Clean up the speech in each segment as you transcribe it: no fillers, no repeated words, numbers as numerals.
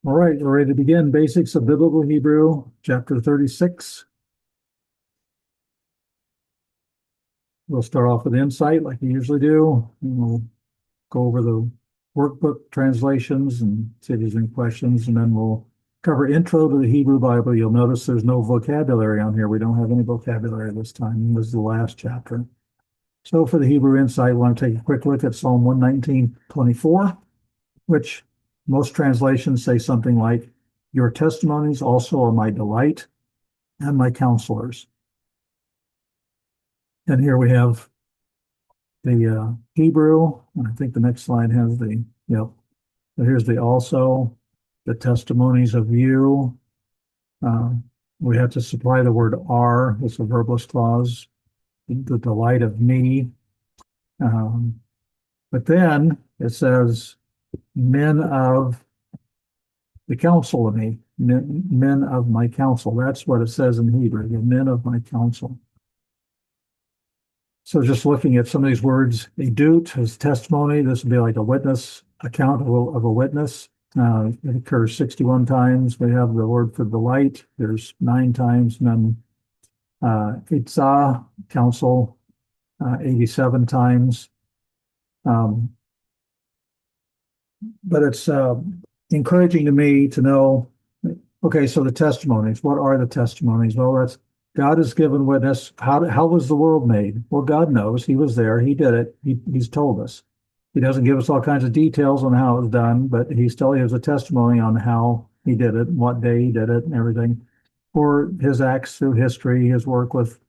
All right, we're ready to begin. Basics of Biblical Hebrew, chapter 36. We'll start off with insight like we usually do. And we'll go over the workbook translations and see if there's any questions. And then we'll cover intro to the Hebrew Bible. You'll notice there's no vocabulary on here. We don't have any vocabulary this time. This is the last chapter. So for the Hebrew insight, we want to take a quick look at Psalm 119:24, which most translations say something like, "Your testimonies also are my delight and my counselors." And here we have the Hebrew, and I think the next slide has yep. So here's the also, the testimonies of you. We have to supply the word are, it's a verbless clause, the delight of me. But then it says, men of the counsel of me, men of my counsel. That's what it says in Hebrew, the men of my counsel. So just looking at some of these words, edut is testimony. This would be like a witness, account of a witness. It occurs 61 times. We have the word for delight. There's 9 times. And then itzah, counsel, 87 times. But it's encouraging to me to know, okay, so the testimonies, what are the testimonies? Well, that's God has given witness. How was the world made? Well, God knows. He was there. He did it. He's told us. He doesn't give us all kinds of details on how it was done, but he still gives a testimony on how he did it, what day he did it, and everything. For his acts through history, his work with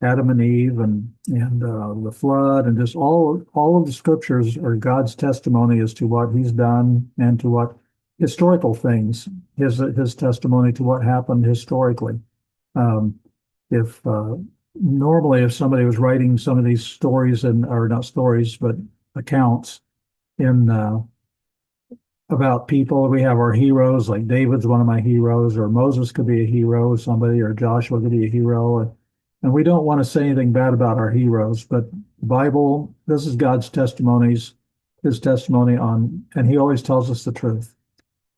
Adam and Eve, and the flood, and just all of the scriptures are God's testimony as to what he's done and to what historical things, his testimony to what happened historically. If normally if somebody was writing some of these stories, or not stories but accounts in about people, we have our heroes, like David's one of my heroes, or Moses could be a hero, somebody, or Joshua could be a hero, and we don't want to say anything bad about our heroes, but the Bible, this is God's testimonies, his testimony on, and he always tells us the truth,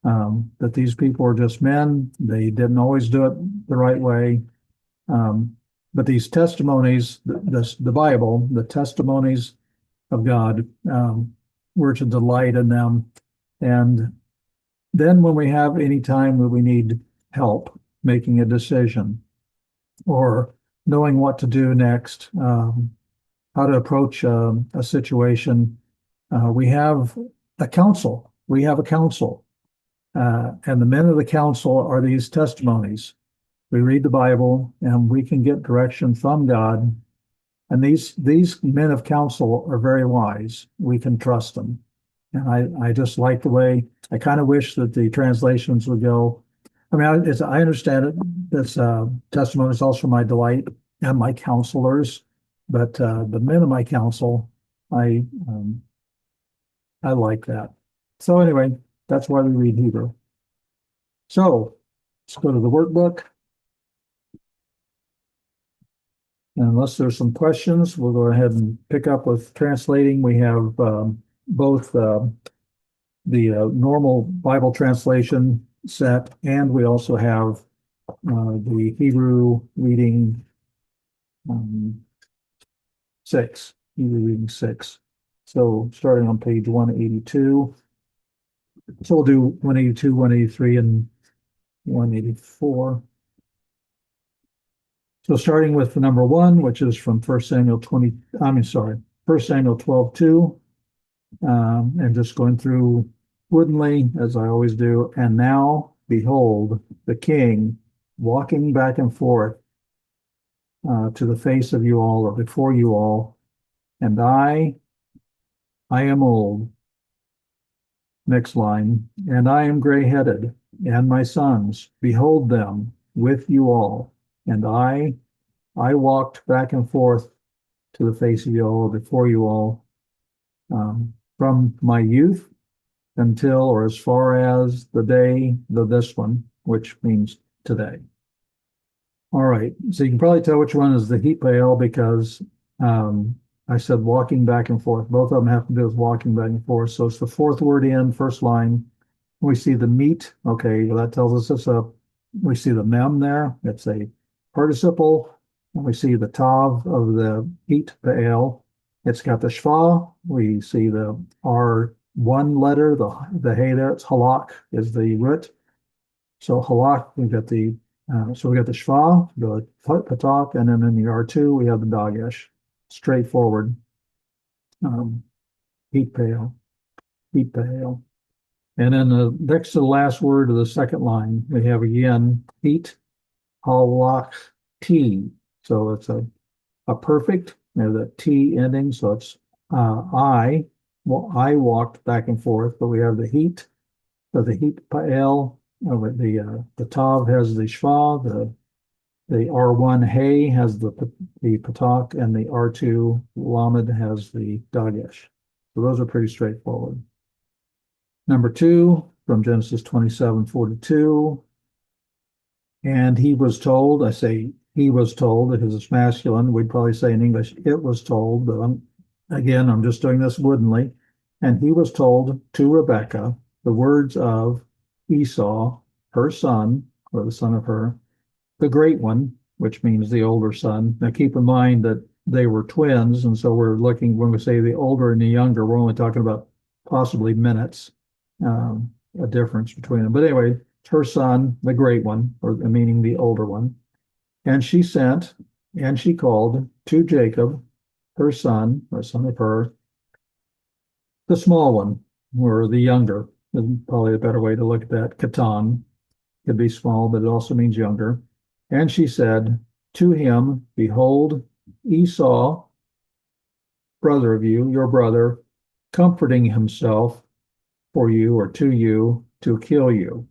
that these people are just men. They didn't always do it the right way. But these testimonies, the Bible, the testimonies of God, we're to delight in them. And then when we have any time that we need help making a decision or knowing what to do next, how to approach a situation, we have a counsel. We have a counsel. And the men of the counsel are these testimonies. We read the Bible and we can get direction from God. And these men of counsel are very wise. We can trust them. And I just like the way, I kind of wish that the translations would go. I mean, I understand it. This testimony is also my delight and my counselors. But the men of my counsel, I like that. So anyway, that's why we read Hebrew. So let's go to the workbook. And unless there's some questions, we'll go ahead and pick up with translating. We have both the normal Bible translation set, and we also have the Hebrew reading 6, Hebrew reading 6. So starting on page 182. So we'll do 182, 183, and 184. So starting with the number 1, which is from 1 Samuel 12:2, and just going through woodenly, as I always do. And now, behold, the king walking back and forth to the face of you all, or before you all, and I am old. Next line, and I am gray-headed, and my sons, behold them with you all. And I walked back and forth to the face of you all, before you all, from my youth until, or as far as the day of this one, which means today. All right, so you can probably tell which one is the Hipel because I said walking back and forth. Both of them have to do with walking back and forth. So it's the 4th word in, first line, We see the meat. Okay, well, that tells us we see the mem there. It's a participle. And we see the tav of the heat, the ale. It's got the shva. We see the R1 letter, the hey there. It's halak is the root. So halak, we got the shva, the patak, and then in the R2 we have the dagesh. Straightforward. Um, heat pale, heat pale. And then next to the last word of the second line, we have again heat, halak, T. So it's a perfect, the T ending. So it's I. Well, I walked back and forth, but we have the heat. So the heat pa'el, the tav has the shva, the R1 hey has the patak, and the R2 lamed has the dagesh. So those are pretty straightforward. Number 2 from Genesis 27:42. And he was told, I say he was told, because it's masculine. We'd probably say in English, it was told, but I'm just doing this woodenly. And he was told to Rebekah the words of Esau, her son, or the son of her, the great one, which means the older son. Now keep in mind that they were twins, and so we're looking, when we say the older and the younger, we're only talking about possibly minutes, a difference between them. But anyway, her son, the great one, or meaning the older one. And she sent and she called to Jacob, her son, or son of her, the small one, or the younger, is probably a better way to look at that. Katan could be small, but it also means younger. And she said to him, behold, Esau, brother of you, your brother, comforting himself for you or to you to kill you.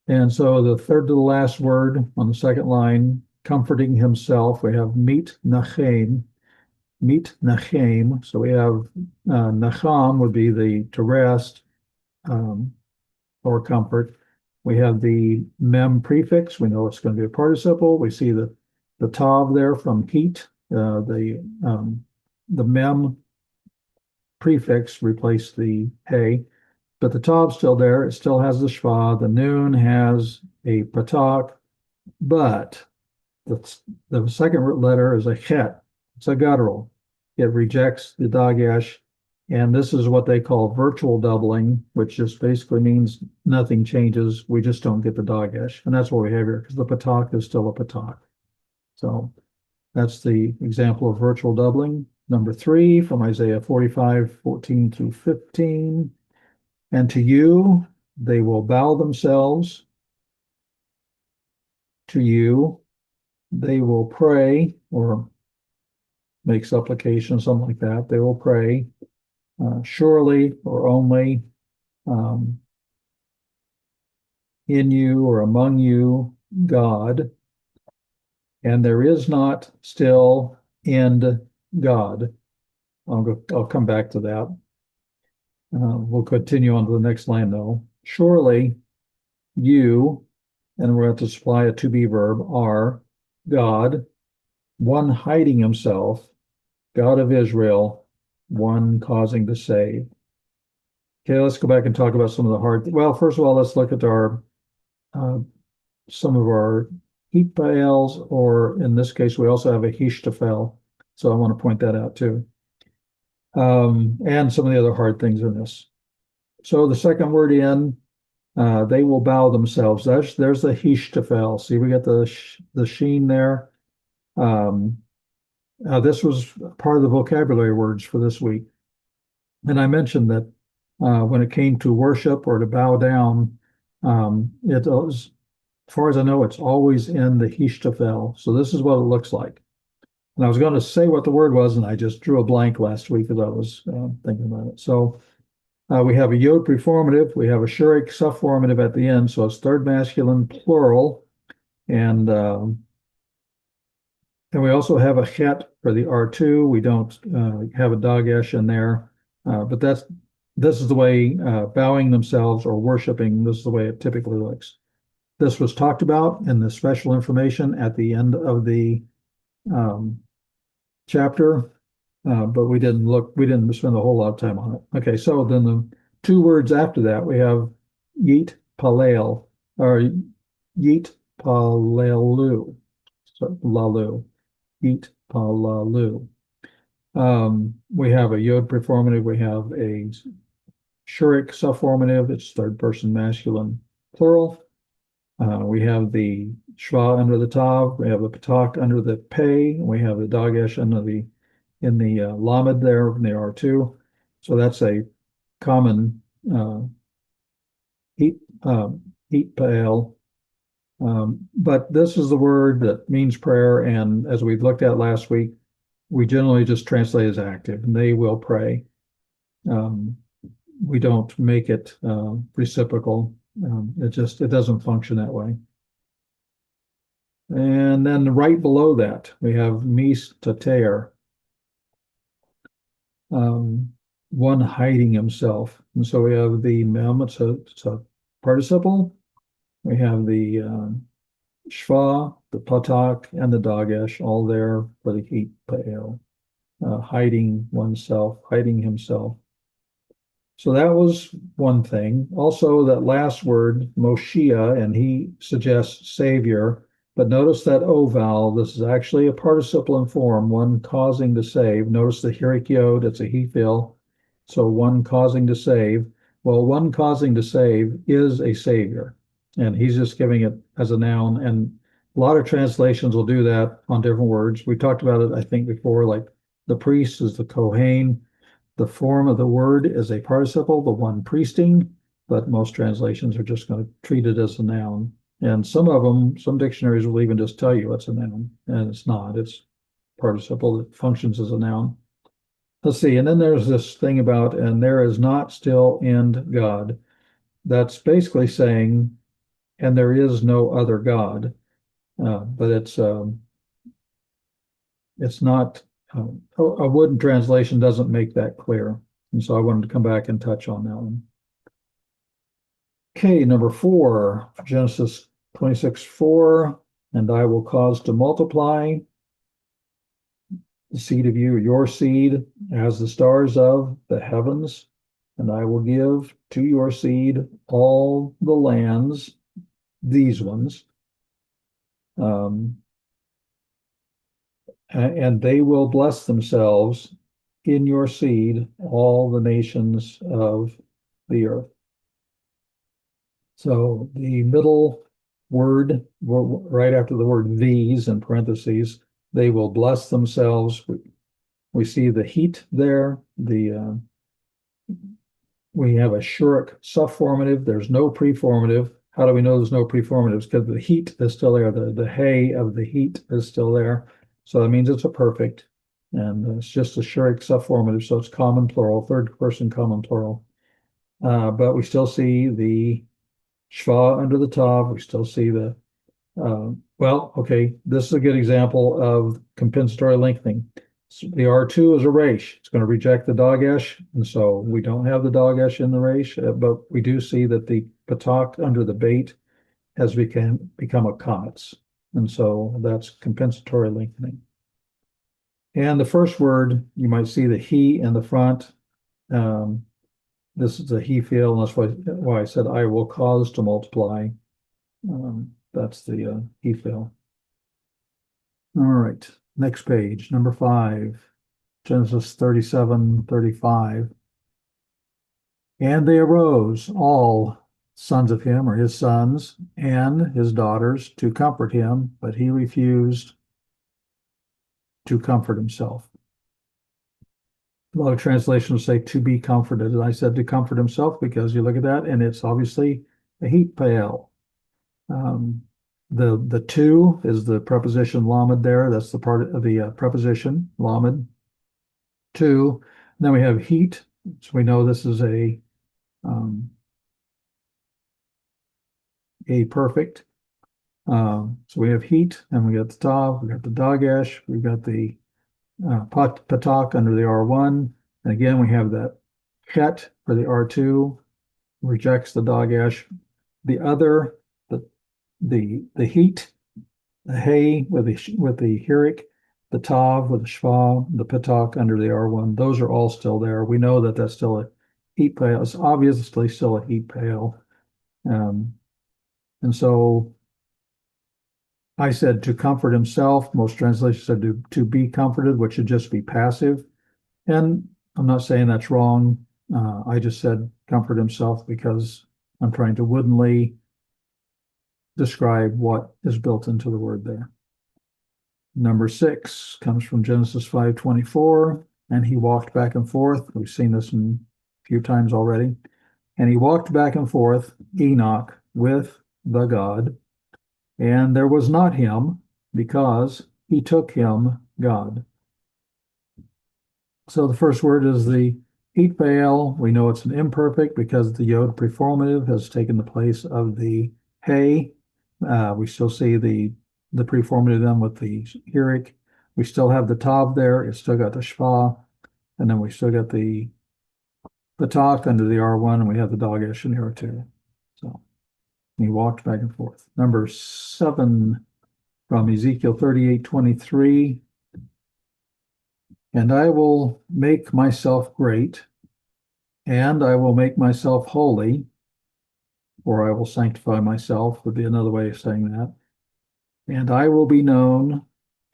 And so the third to the last word on the second line, comforting himself, we have meet nachem, meet nachem. So we have nacham would be to rest or comfort. We have the mem prefix. We know it's going to be a participle. We see the tav there from heat. The mem prefix replaced the hey. But the tav's still there. It still has the shva. The noon has a patak, but the second letter is a chet. It's a guttural. It rejects the dagesh, and this is what they call virtual doubling, which just basically means nothing changes. We just don't get the dagesh, and that's what we have here because the patak is still a patak. So that's the example of virtual doubling. Number 3 from Isaiah 45:14 through 15. And to you, they will bow themselves. To you, they will pray or make supplication, something like that. They will pray, surely or only, in you or among you, God. And there is not still in God. I'll come back to that. We'll continue on to the next line, though. Surely you, and we're going to supply a to be verb, are God, one hiding himself, God of Israel, one causing to save. Okay, let's go back and talk about some of the hard. Well, first of all, let's look at our some of our heat paels, or in this case, we also have a hishtafel. So I want to point that out too. And some of the other hard things in this. So the second word in, they will bow themselves. There's the hishtafel. See, we got the sheen there. This was part of the vocabulary words for this week. And I mentioned that when it came to worship or to bow down, it was, as far as I know, it's always in the hishtafel. So this is what it looks like. And I was going to say what the word was, and I just drew a blank last week as I was thinking about it. So we have a yod preformative, we have a shurik subformative at the end, so it's third masculine plural, and we also have a chet for the R2. We don't have a dagesh in there, but this is the way bowing themselves or worshiping. This is the way it typically looks. This was talked about in the special information at the end of the chapter, but we didn't spend a whole lot of time on it. Okay, so then two words after that, we have yeet palel, or yeet palelu. So lalu, yeet palalu. We have a yod preformative, we have a shurik subformative, it's third person masculine plural. We have the shva under the tav, we have the patak under the pei, we have the dagesh under the in the lamed there in the R2. So that's a common heat heat pael. But this is the word that means prayer, and as we looked at last week, we generally just translate as active, and they will pray. We don't make it reciprocal. It doesn't function that way. And then right below that, we have mis tater, one hiding himself. And so we have the mem, it's a participle. We have the shva, the patak, and the dagesh, all there for the heat pael, hiding oneself, hiding himself. So that was one thing. Also, that last word, Moshiach, and he suggests Savior. But notice that O vowel, this is actually a participle in form, one causing to save. Notice the hirik yod, it's a he fill. So one causing to save. Well, one causing to save is a Savior. And he's just giving it as a noun. And a lot of translations will do that on different words. We talked about it, I think, before, like the priest is the Kohen. The form of the word is a participle, the one priesting, but most translations are just going to treat it as a noun. And some of them, some dictionaries will even just tell you it's a noun, and it's not. It's participle that functions as a noun. Let's see, and then there's this thing about, and there is not still in God. That's basically saying, and there is no other God. But it's not a wooden translation doesn't make that clear. And so I wanted to come back and touch on that one. Okay, number 4, Genesis 26:4, and I will cause to multiply the seed of you, your seed, as the stars of the heavens, and I will give to your seed all the lands, these ones, and they will bless themselves in your seed, all the nations of the earth. So the middle word, right after the word these in parentheses, they will bless themselves. We see the heat there. We have a shurik subformative. There's no preformative. How do we know there's no preformatives? Because the heat is still there. The hay of the heat is still there. So that means it's a perfect. And it's just a shurik subformative. So it's common plural, third person common plural. But we still see the shva under the tav. We still see the, this is a good example of compensatory lengthening. So the R2 is a resh. It's going to reject the dagesh, and so we don't have the dagesh in the resh, but we do see that the patak under the bait has become a kametz, and so that's compensatory lengthening. And the first word, you might see the he in the front. This is a he feel, and that's why I said I will cause to multiply. That's the he feel. All right. Next page, number 5, Genesis 37:35. And they arose, all sons of him, or his sons, and his daughters, to comfort him, but he refused to comfort himself. A lot of translations say to be comforted, and I said to comfort himself because you look at that, and it's obviously a heat pael. The to is the preposition lamed there. That's the part of the preposition lamed. To. And then we have heat. So we know this is a perfect. So we have heat, and we got the tav, we got the dagesh, we've got the patak under the R1. And again, we have that chet for the R2, rejects the dagesh. The other, the heat, the hay with the hirik, the tav with the shva, the patak under the R1, those are all still there. We know that that's still heat pail. It's obviously still a heat pail. Um, and so I said to comfort himself. Most translations said to be comforted, which should just be passive. And I'm not saying that's wrong. I just said comfort himself because I'm trying to woodenly describe what is built into the word there. Number 6 comes from Genesis 5:24, and he walked back and forth. We've seen this a few times already. And he walked back and forth, Enoch, with the God, and there was not him, because he took him, God. So the first word is the heat veil. We know it's an imperfect because the yod preformative has taken the place of the hey. We still see the preformative then with the hierik. We still have the tav there. It's still got the shva, and then we still got the patak under the R1, and we have the dagesh in here too. So he walked back and forth. Number 7 from Ezekiel 38:23. And I will make myself great, and I will make myself holy, or I will sanctify myself, would be another way of saying that. And I will be known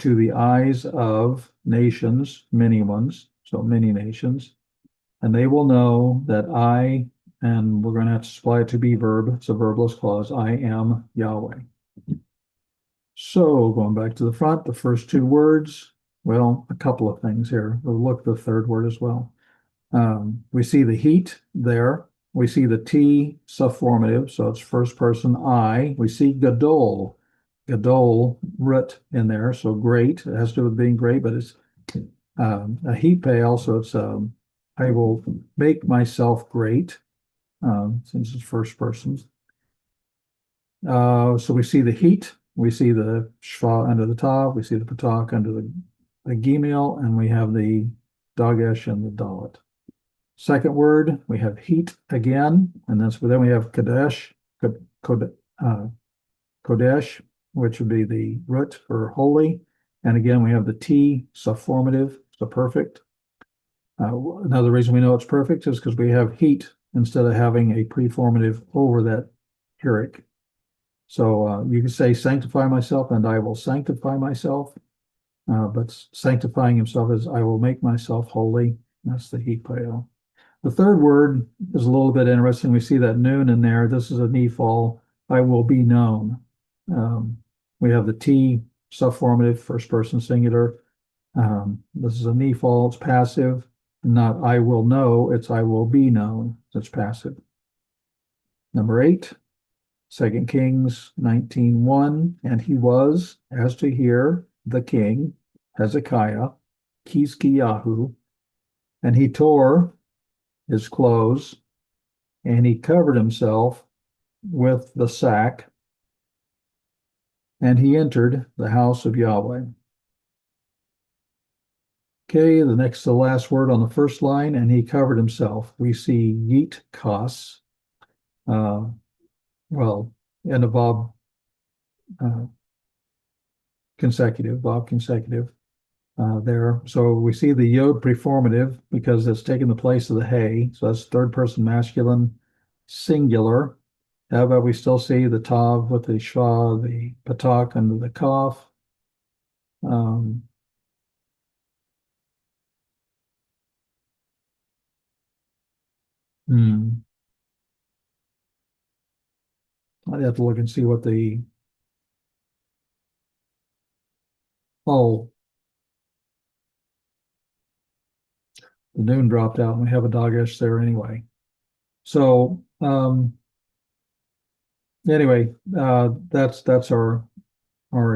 to the eyes of nations, many ones, so many nations, and they will know that I, and we're going to have to supply it to be verb, it's a verbless clause, I am Yahweh. So going back to the front, the first 2 words, well, a couple of things here. We'll look at the third word as well. We see the heat there. We see the T subformative, so it's first person I. We see gadol, gadol root in there, so great. It has to do with being great, but it's a heat pail, so it's I will make myself great, since it's first person. So we see the heat, we see the shva under the tav, we see the patak under the gimel, and we have the dagesh and the dalet. Second word, we have heat again, and then we have kadesh, kodesh, which would be the root for holy. And again, we have the T subformative, so perfect. Another reason we know it's perfect is because we have heat instead of having a preformative over that hierik. So you can say sanctify myself, and I will sanctify myself. But sanctifying himself is I will make myself holy. That's the heat pail. The third word is a little bit interesting. We see that noon in there. This is a nephal. I will be known. We have the T subformative, first person singular. This is a nephal. It's passive. Not I will know. It's I will be known. It's passive. Number 8, 2 Kings 19:1. And he was, as to hear, the king, Hezekiah, Kiskiyahu, and he tore his clothes, and he covered himself with the sack, and he entered the house of Yahweh. Okay, the last word on the first line, and he covered himself. We see yit kas, well, and a Bob consecutive there. So we see the yod preformative because it's taken the place of the hey. So that's third person masculine singular. However, we still see the tav with the shva, the patak under the kaf. I'd have to look and see what oh, the noon dropped out and we have a dagesh there anyway. So anyway, that's our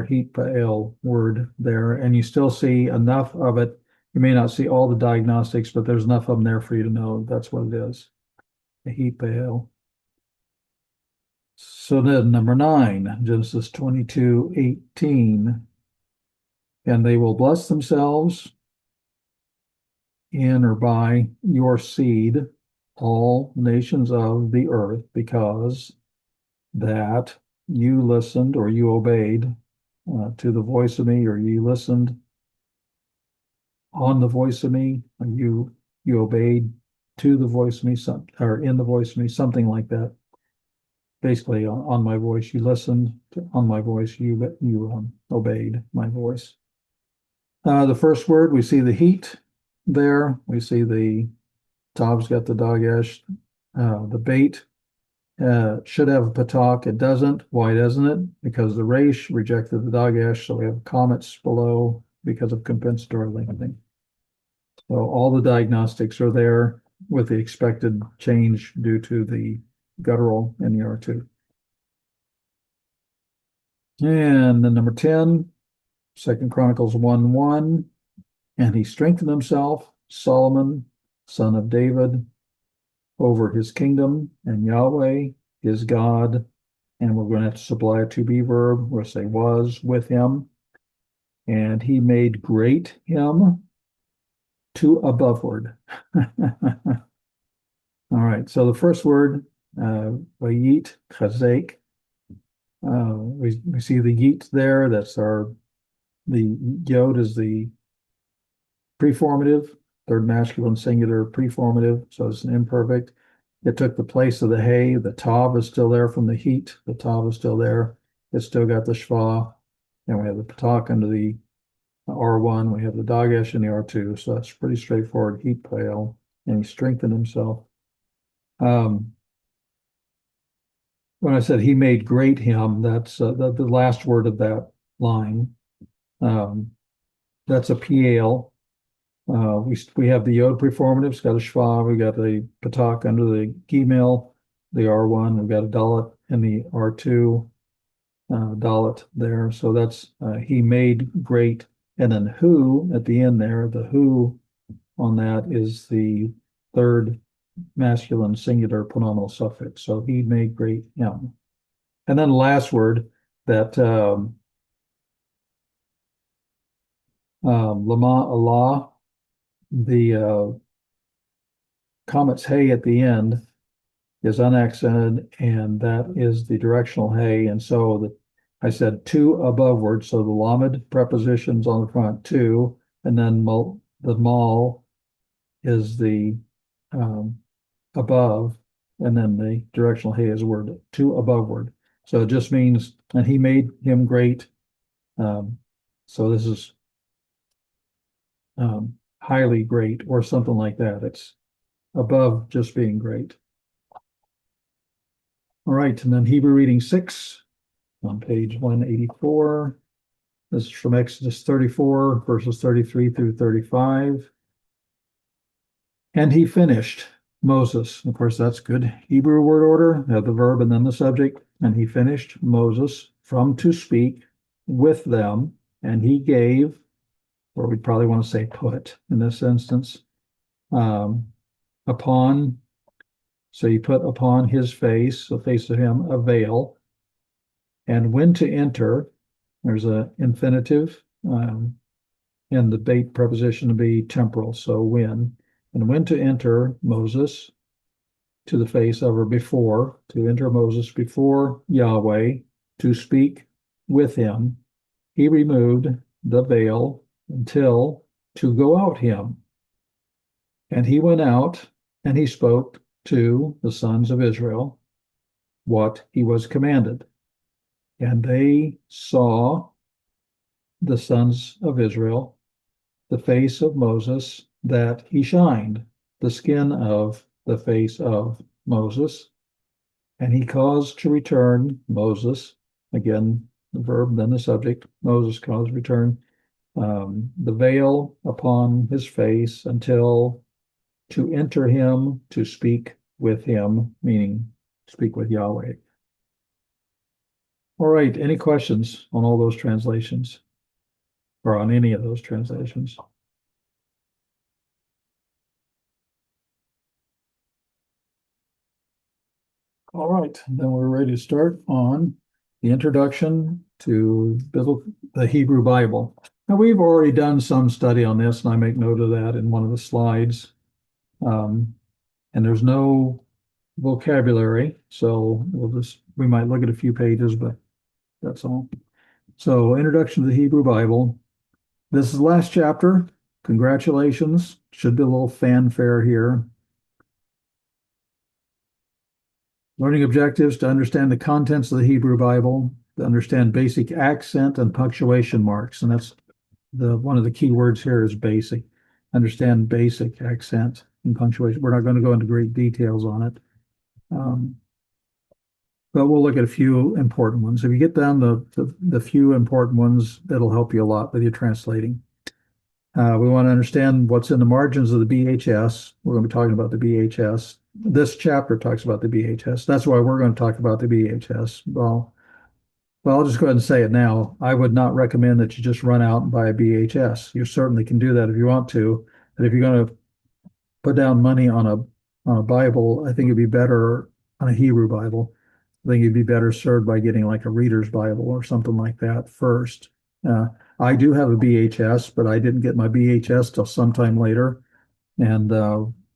heat pail word there, and you still see enough of it. You may not see all the diagnostics, but there's enough of them there for you to know that's what it is, a heat pail. So then number 9, Genesis 22:18, and they will bless themselves in or by your seed, all nations of the earth, because that you listened or you obeyed to the voice of me, or you listened on the voice of me, or you obeyed to the voice me, or in the voice me, something like that. Basically, on my voice, you listened. On my voice, you obeyed my voice. The first word, we see the heat there. We see the Tav's got the dagesh. The bait should have a patak. It doesn't. Why doesn't it? Because the resh rejected the dagesh, so we have comments below because of compensatory lengthening. So all the diagnostics are there with the expected change due to the guttural in the R2. And then number 10, 2 Chronicles 1:1, and he strengthened himself, Solomon, son of David, over his kingdom, and Yahweh, his God, and we're going to have to supply a to be verb. We'll say was with him, and he made great him to aboveward. All right, so the first word, vayit, chazek. We see the yit there. That's the yod is the preformative, third masculine singular preformative, so it's an imperfect. It took the place of the hey. The tav is still there from the heat. The tav is still there. It's still got the shva, and we have the patak under the R1. We have the dagesh in the R2, so that's pretty straightforward. Heat pale, and he strengthened himself. When I said he made great him, that's the last word of that line. That's a PL. We have the yod preformative, it's got a shva, we got the patak under the gimel, the R1, we've got a dalet in the R2, dalet there. So that's he made great, and then who at the end there, the who on that is the third masculine singular pronominal suffix. So he made great him. And then the last word that lama Allah, the comets hey at the end is unaccented, and that is the directional hey. And so I said to aboveward, so the lamed prepositions on the front, to, and then the mal is the above, and then the directional hey is a word to aboveward. So it just means, and he made him great. So this is highly great or something like that. It's above just being great. All right, and then Hebrew reading 6 on page 184. This is from Exodus 34, verses 33 through 35. And he finished Moses. Of course, that's good Hebrew word order. Have the verb and then the subject. And he finished Moses from to speak with them, and he gave, or we'd probably want to say put in this instance, upon, so you put upon his face, the face of him, a veil. And when to enter, there's an infinitive, and the bait preposition to be temporal, so when. And when to enter Moses to the face of, or before, to enter Moses before Yahweh, to speak with him, he removed the veil until to go out him. And he went out, and he spoke to the sons of Israel what he was commanded. And they saw, the sons of Israel, the face of Moses, that he shined, the skin of the face of Moses. And he caused to return Moses, again, the verb, then the subject, Moses caused return, the veil upon his face until to enter him, to speak with him, meaning speak with Yahweh. All right, any questions on all those translations, or on any of those translations? All right, then we're ready to start on the introduction to the Hebrew Bible. Now, we've already done some study on this, and I make note of that in one of the slides. And there's no vocabulary, so we might look at a few pages, but that's all. So, introduction to the Hebrew Bible. This is the last chapter. Congratulations. Should be a little fanfare here. Learning objectives to understand the contents of the Hebrew Bible, to understand basic accent and punctuation marks. And that's one of the key words here is basic. Understand basic accent and punctuation. We're not going to go into great details on it. But we'll look at a few important ones. If you get down the few important ones, that'll help you a lot with your translating. We want to understand what's in the margins of the BHS. We're going to be talking about the BHS. This chapter talks about the BHS. That's why we're going to talk about the BHS. Well, I'll just go ahead and say it now. I would not recommend that you just run out and buy a BHS. You certainly can do that if you want to, but if you're going to put down money on a Bible, I think it'd be better on a Hebrew Bible. I think you'd be better served by getting like a Reader's Bible or something like that first. I do have a BHS, but I didn't get my BHS till sometime later, and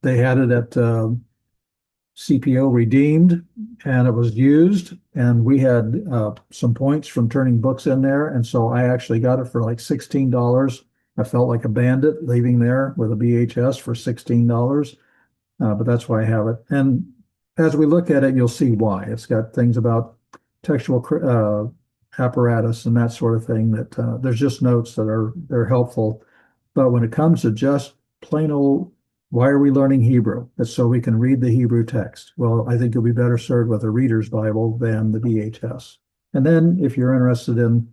they had it at CPO redeemed, and it was used, and we had some points from turning books in there, and so I actually got it for like $16. I felt like a bandit leaving there with a BHS for $16, but that's why I have it. And as we look at it, you'll see why. It's got things about textual apparatus and that sort of thing that there's just notes that they're helpful. But when it comes to just plain old, why are we learning Hebrew? It's so we can read the Hebrew text. Well, I think you'll be better served with a Reader's Bible than the BHS. And then if you're interested in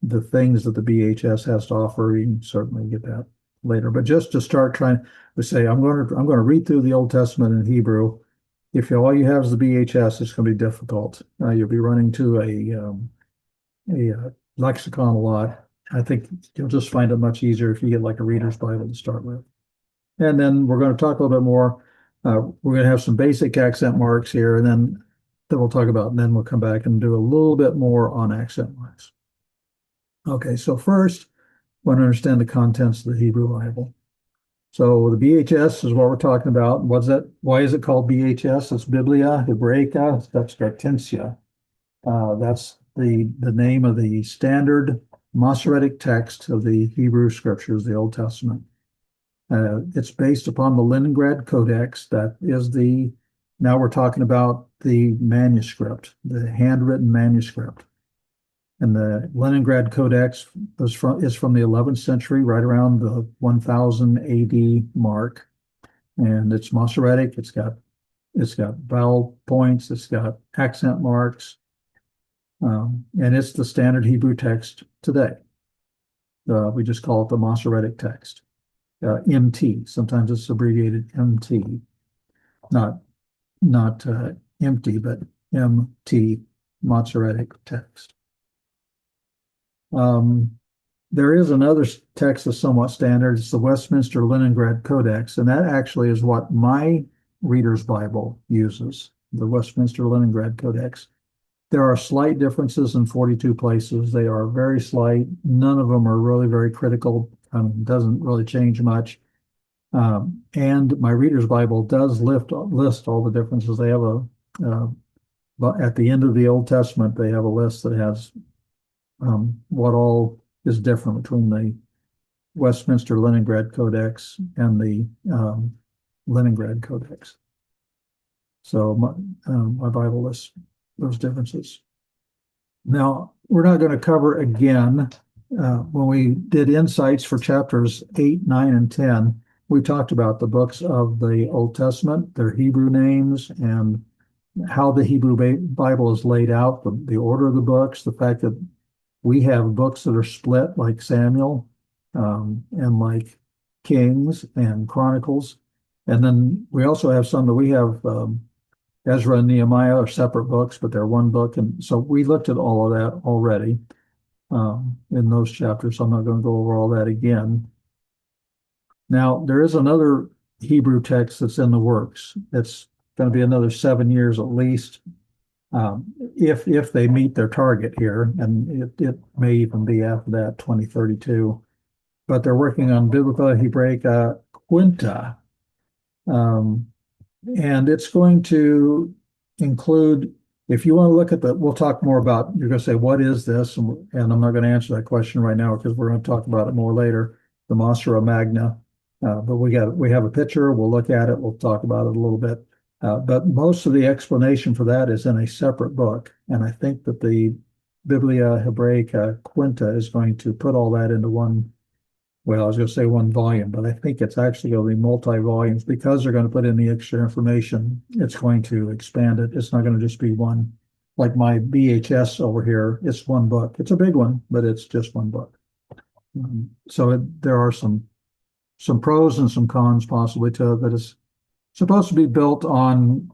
the things that the BHS has to offer, you can certainly get that later. But just to start trying to say, I'm going to read through the Old Testament in Hebrew. If all you have is the BHS, it's going to be difficult. You'll be running to a lexicon a lot. I think you'll just find it much easier if you get like a Reader's Bible to start with. And then we're going to talk a little bit more. We're going to have some basic accent marks here, and then we'll talk about, and then we'll come back and do a little bit more on accent marks. Okay, so first, we want to understand the contents of the Hebrew Bible. So the BHS is what we're talking about. What's that? Why is it called BHS? It's Biblia Hebraica Subscriptensia. That's the name of the standard Masoretic text of the Hebrew Scriptures, the Old Testament. It's based upon the Leningrad Codex. That is now we're talking about the manuscript, the handwritten manuscript. And the Leningrad Codex is from the 11th century, right around the 1000 AD mark. And it's Masoretic. It's got vowel points. It's got accent marks. And it's the standard Hebrew text today. We just call it the Masoretic text. MT. Sometimes it's abbreviated MT, not empty, but MT, Masoretic text. There is another text that's somewhat standard. It's the Westminster Leningrad Codex, and that actually is what my Reader's Bible uses, the Westminster Leningrad Codex. There are slight differences in 42 places. They are very slight. None of them are really very critical. Doesn't really change much. And my Reader's Bible does list all the differences. They have but at the end of the Old Testament, they have a list that has what all is different between the Westminster Leningrad Codex and the Leningrad Codex. So my Bible lists those differences. Now, we're not going to cover again. When we did insights for chapters 8, 9, and 10, we talked about the books of the Old Testament, their Hebrew names, and how the Hebrew Bible is laid out, the order of the books, the fact that we have books that are split like Samuel and like Kings and Chronicles. And then we also have some that we have Ezra and Nehemiah are separate books, but they're one book. And so we looked at all of that already in those chapters. So I'm not going to go over all that again. Now, there is another Hebrew text that's in the works. It's going to be another 7 years at least, if they meet their target here, and it may even be after that, 2032. But they're working on Biblia Hebraica Quinta, and it's going to include, if you want to look at we'll talk more about, you're going to say, what is this? And I'm not going to answer that question right now because we're going to talk about it more later, the Masra Magna. But we have a picture. We'll look at it. We'll talk about it a little bit. But most of the explanation for that is in a separate book. And I think that the Biblia Hebraica Quinta is going to put all that into one, well, I was going to say one volume, but I think it's actually going to be multi-volumes because they're going to put in the extra information. It's going to expand it. It's not going to just be one, like my BHS over here. It's one book. It's a big one, but it's just one book. There are some pros and some cons possibly to it, but it's supposed to be built on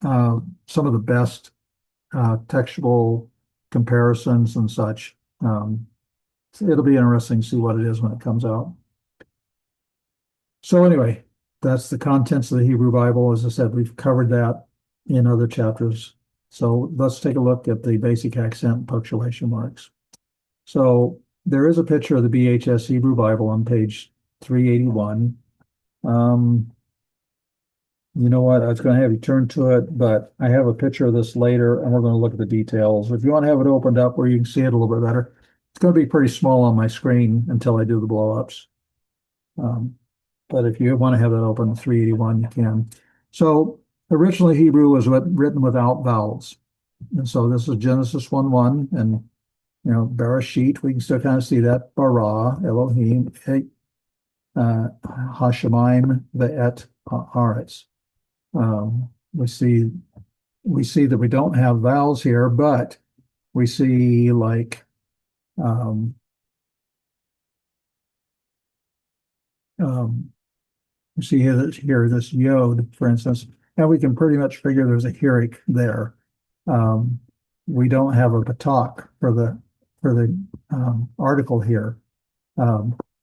some of the best textual comparisons and such. So it'll be interesting to see what it is when it comes out. So anyway, that's the contents of the Hebrew Bible. As I said, we've covered that in other chapters. So let's take a look at the basic accent and punctuation marks. So there is a picture of the BHS Hebrew Bible on page 381. You know what? I was going to have you turn to it, but I have a picture of this later, and we're going to look at the details. If you want to have it opened up where you can see it a little bit better, it's going to be pretty small on my screen until I do the blow-ups. But if you want to have that open at 381, you can. So originally Hebrew was written without vowels. And so this is Genesis 1:1, and Bereshit, we can still kind of see that. Bara, Elohim, Hashemayim, Ve'et, Haaretz. We see that we don't have vowels here, but we see like we see here this yod, for instance, and we can pretty much figure there's a hirik there. We don't have a batak for the article here.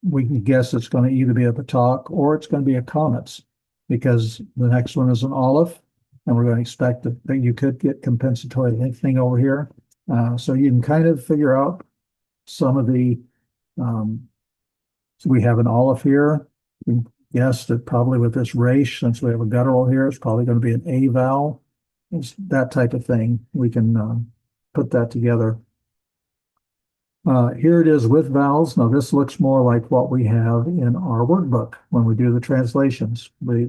We can guess it's going to either be a batak or it's going to be a comets, because the next one is an aleph, and we're going to expect that you could get compensatory thing over here. So you can kind of figure out some of the, so we have an aleph here. We guess that probably with this resh, since we have a guttural here, it's probably going to be an A vowel. It's that type of thing. We can put that together. Here it is with vowels. Now this looks more like what we have in our workbook when we do the translations. The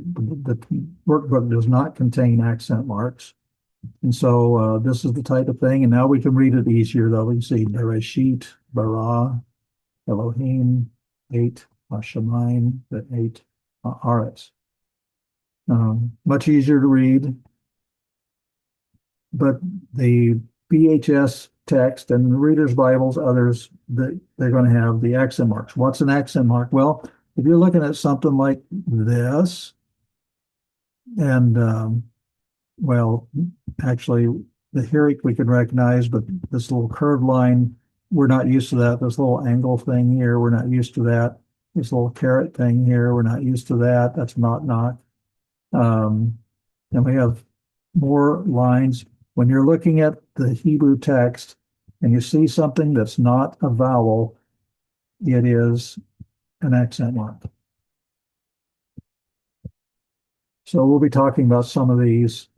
workbook does not contain accent marks. And so this is the type of thing. And now we can read it easier, though. We can see Bereshit, Bara, Elohim, 8, Hashemayim, the 8, Haaretz. Much easier to read. But the BHS text and the Reader's Bibles, others, they're going to have the accent marks. What's an accent mark? Well, if you're looking at something like this, and well, actually, the hirik we can recognize, but this little curved line, we're not used to that. This little angle thing here, we're not used to that. This little caret thing here, we're not used to that. That's not. And we have more lines. When you're looking at the Hebrew text and you see something that's not a vowel, it is an accent mark. So we'll be talking about some of these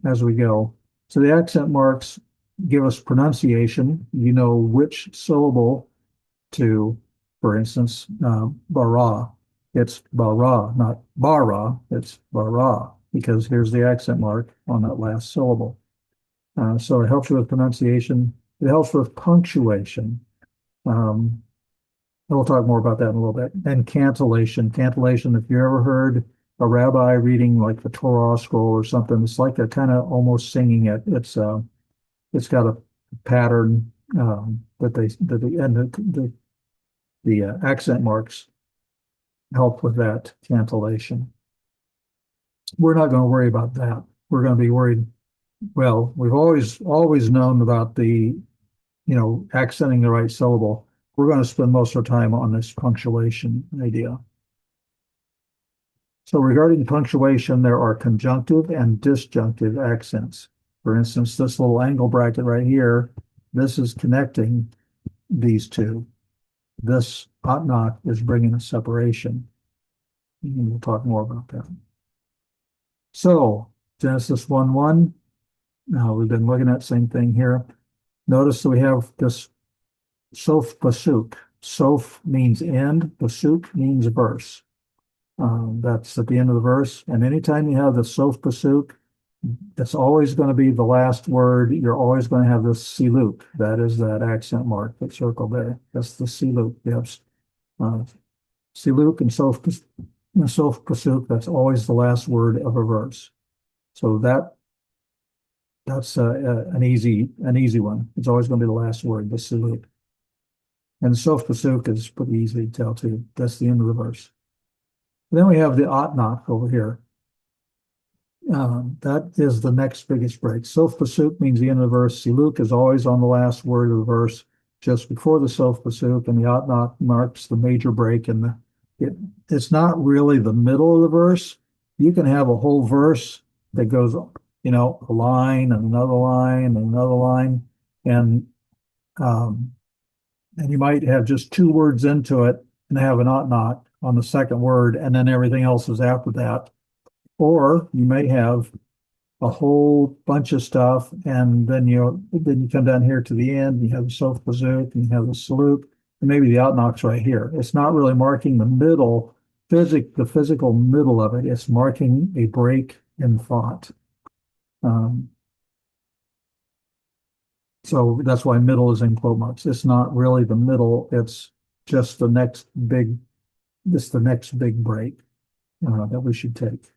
as we go. So the accent marks give us pronunciation. You know which syllable to, for instance, bara. It's bara, not bara. It's bara, because here's the accent mark on that last syllable. So it helps you with pronunciation. It helps with punctuation. We'll talk more about that in a little bit. And cantillation. Cantillation, if you ever heard a rabbi reading like the Torah scroll or something, it's like they're kind of almost singing it. It's got a pattern the accent marks help with that cantillation. We're not going to worry about that. We're going to be worried. Well, we've always known about the, accenting the right syllable. We're going to spend most of our time on this punctuation idea. So regarding punctuation, there are conjunctive and disjunctive accents. For instance, this little angle bracket right here, this is connecting these two. This atnak is bringing a separation. And we'll talk more about that. So Genesis 1:1. Now we've been looking at the same thing here. Notice that we have this sof pasuk. Sof means end, pasuk means verse. That's at the end of the verse. And anytime you have the sof pasuk, It's always going to be the last word. You're always going to have this siluk. That is that accent mark that's circled there. That's the siluk. Yes. Uh, siluk and sof pasuk. That's always the last word of a verse. So that's an easy one. It's always going to be the last word, the siluk. And the sof pasuk is pretty easy to tell too. That's the end of the verse. Then we have the atnak over here. That is the next biggest break. Sof pasuk means the end of the verse. Siluk is always on the last word of the verse, just before the sof pasuk, and the atnak marks the major break. And it's not really the middle of the verse. You can have a whole verse that goes, a line and another line and another line, and um, and you might have just two words into it and have an atnak on the second word, and then everything else is after that. Or you may have a whole bunch of stuff, and then you come down here to the end. You have the sof pasuk, and you have the saluk, and maybe the outnocks right here. It's not really marking the middle, the physical middle of it. It's marking a break in thought. So that's why middle is in quote marks. It's not really the middle. It's just the next big break that we should take.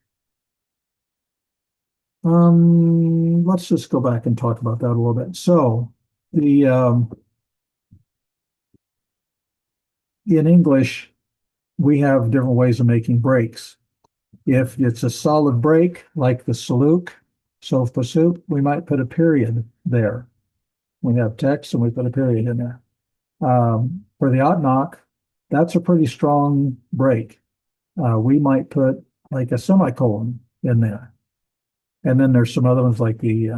Let's just go back and talk about that a little bit. So in English, we have different ways of making breaks. If it's a solid break, like the saluk, sof pasuk, we might put a period there. We have text and we put a period in there. For the atnak, that's a pretty strong break. We might put like a semicolon in there. And then there's some other ones like the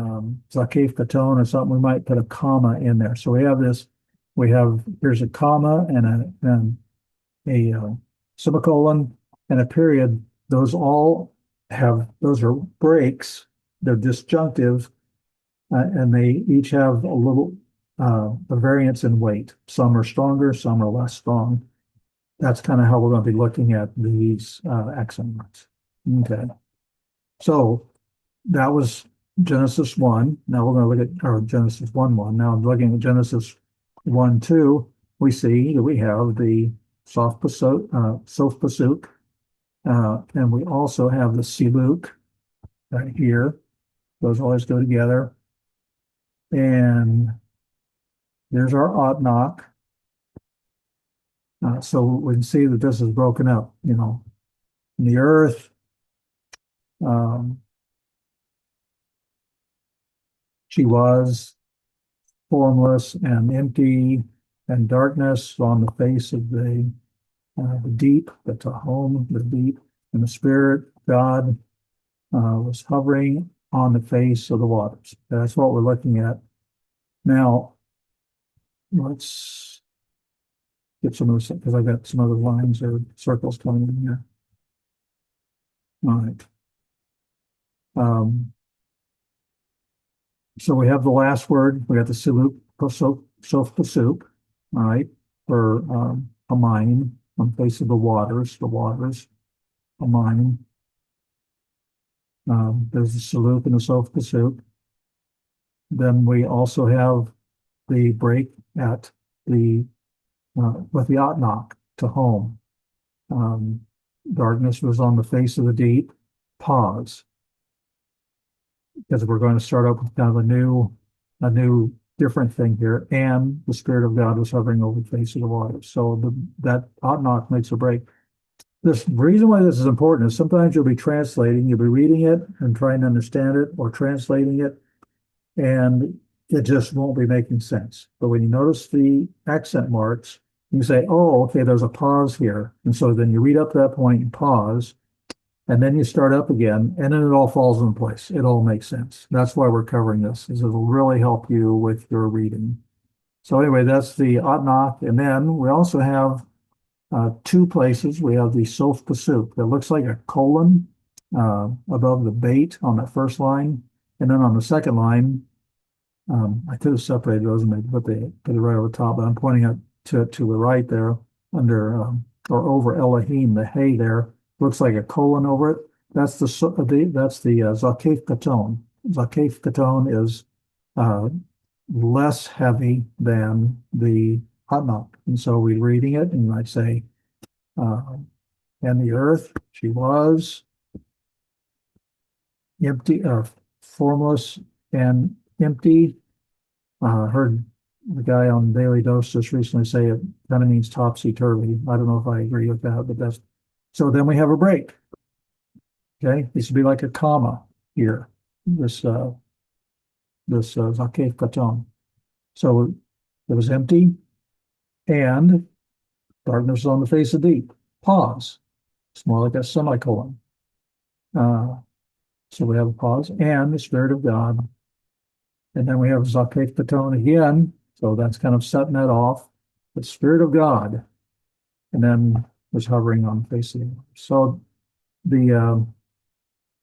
Zakef Katon or something. We might put a comma in there. So we have here's a comma and a semicolon and a period. Those are breaks. They're disjunctive, and they each have a variance in weight. Some are stronger, some are less strong. That's kind of how we're going to be looking at these accent marks. Okay. So that was Genesis 1. Now we're going to look at Genesis 1:1. Now I'm looking at Genesis 1:2. We see that we have the sof pasuk, and we also have the siluk right here. Those always go together. And there's our atnak. So we can see that this is broken up, in the earth. She was formless and empty, and darkness on the face of the deep, the Tahom, the deep, and the Spirit, God, was hovering on the face of the waters. That's what we're looking at. Now, let's get some of this, because I've got some other lines or circles coming in here. All right. So we have the last word. We got the siluk, sof pasuk, all right, for a mine on the face of the waters, a mine. There's the saluk and the sof pasuk. Then we also have the break at the with the atnak to home. Darkness was on the face of the deep. Pause, because we're going to start up with kind of a new different thing here. And the Spirit of God was hovering over the face of the waters. So that atnak makes a break. The reason why this is important is sometimes you'll be reading it and trying to understand it, or translating it, and it just won't be making sense. But when you notice the accent marks, you say, oh, okay, there's a pause here. And so then you read up to that point and pause, and then you start up again, and then it all falls in place. It all makes sense. That's why we're covering this, is it'll really help you with your reading. So anyway, that's the atnak. And then we also have two places. We have the sof pasuk that looks like a colon above the bait on that first line. And then on the second line, I could have separated those and maybe put it right over the top, but I'm pointing out to the right there under or over Elohim, the hay there looks like a colon over it. That's the Zakef Katon. Zakef Katon is uh, less heavy than the Hatnach. And so we're reading it, and you might say, uh, and the earth, she was empty, formless and empty. Heard the guy on Daily Dose just recently say it kind of means topsy-turvy. I don't know if I agree with that, but that's so then we have a break. Okay, this would be like a comma here. This Zakef Katon. So it was empty and darkness is on the face of deep. Pause. It's more like a semicolon. Uh, so we have a pause and the Spirit of God. And then we have Zakef Katon again. So that's kind of setting that off. The Spirit of God. And then was hovering on the face of the earth. So the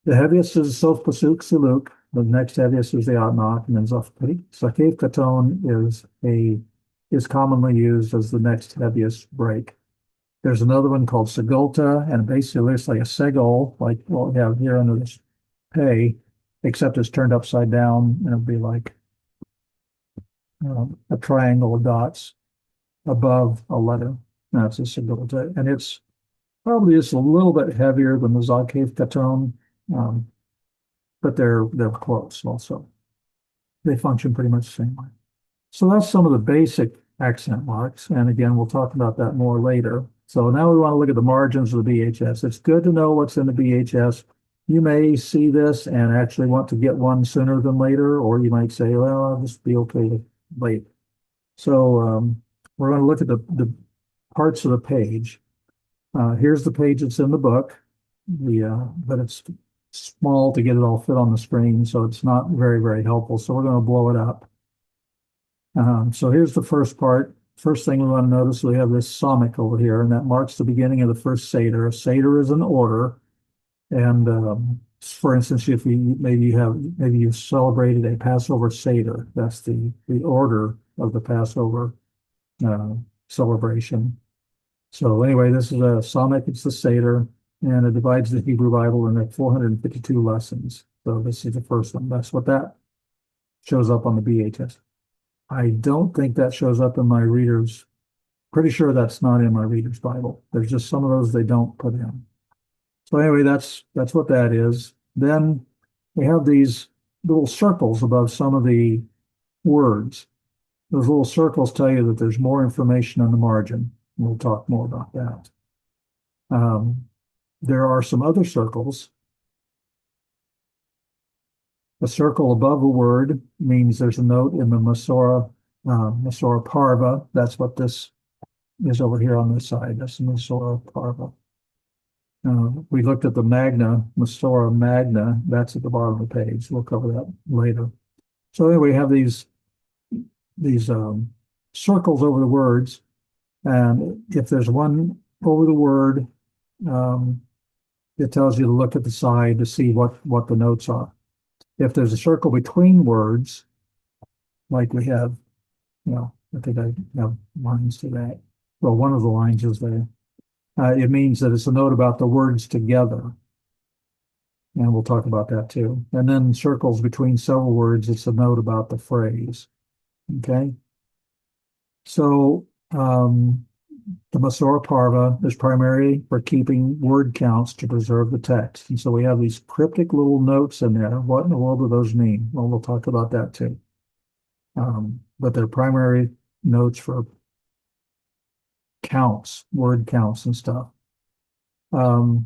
heaviest is Sof Pasuk Suluk. The next heaviest is the Atnak, and then Zakef Katon is commonly used as the next heaviest break. There's another one called Segulta, and basically it's like a segol, like what we have here under this pay, except it's turned upside down, and it'll be like a triangle of dots above a letter. That's a Segulta, and it's probably just a little bit heavier than the Zakef Katon. But they're close also. They function pretty much the same way. So that's some of the basic accent marks. And again, we'll talk about that more later. So now we want to look at the margins of the BHS. It's good to know what's in the BHS. You may see this and actually want to get one sooner than later, or you might say, well, I'll just be okay with late. So we're going to look at the parts of the page. Here's the page that's in the book, but it's small to get it all fit on the screen, so it's not very, very helpful. So we're going to blow it up. So here's the first part. First thing we want to notice, we have this Samik over here, and that marks the beginning of the first Seder. A Seder is an order. And for instance, if maybe you've celebrated a Passover Seder, that's the order of the Passover celebration. So anyway, this is a Samik, it's the Seder, and it divides the Hebrew Bible into 452 lessons. So this is the first one. That's what that shows up on the BHS. I don't think that shows up in my reader's. Pretty sure that's not in my reader's Bible. There's just some of those they don't put in. So anyway, that's what that is. Then we have these little circles above some of the words. Those little circles tell you that there's more information on the margin. We'll talk more about that. There are some other circles. A circle above a word means there's a note in the Masorah Parva. That's what this is over here on this side. That's the Masorah Parva. We looked at the Magna, Masorah Magna. That's at the bottom of the page. We'll cover that later. So anyway, we have these circles over the words. And if there's one over the word, it tells you to look at the side to see what the notes are. If there's a circle between words, like we have, I think I have lines to that. Well, one of the lines is there. It means that it's a note about the words together. And we'll talk about that too. And then circles between several words, it's a note about the phrase. Okay. So the Masorah Parva is primarily for keeping word counts to preserve the text. And so we have these cryptic little notes in there. What in the world do those mean? Well, we'll talk about that too. But they're primary notes for counts, word counts and stuff. Oh,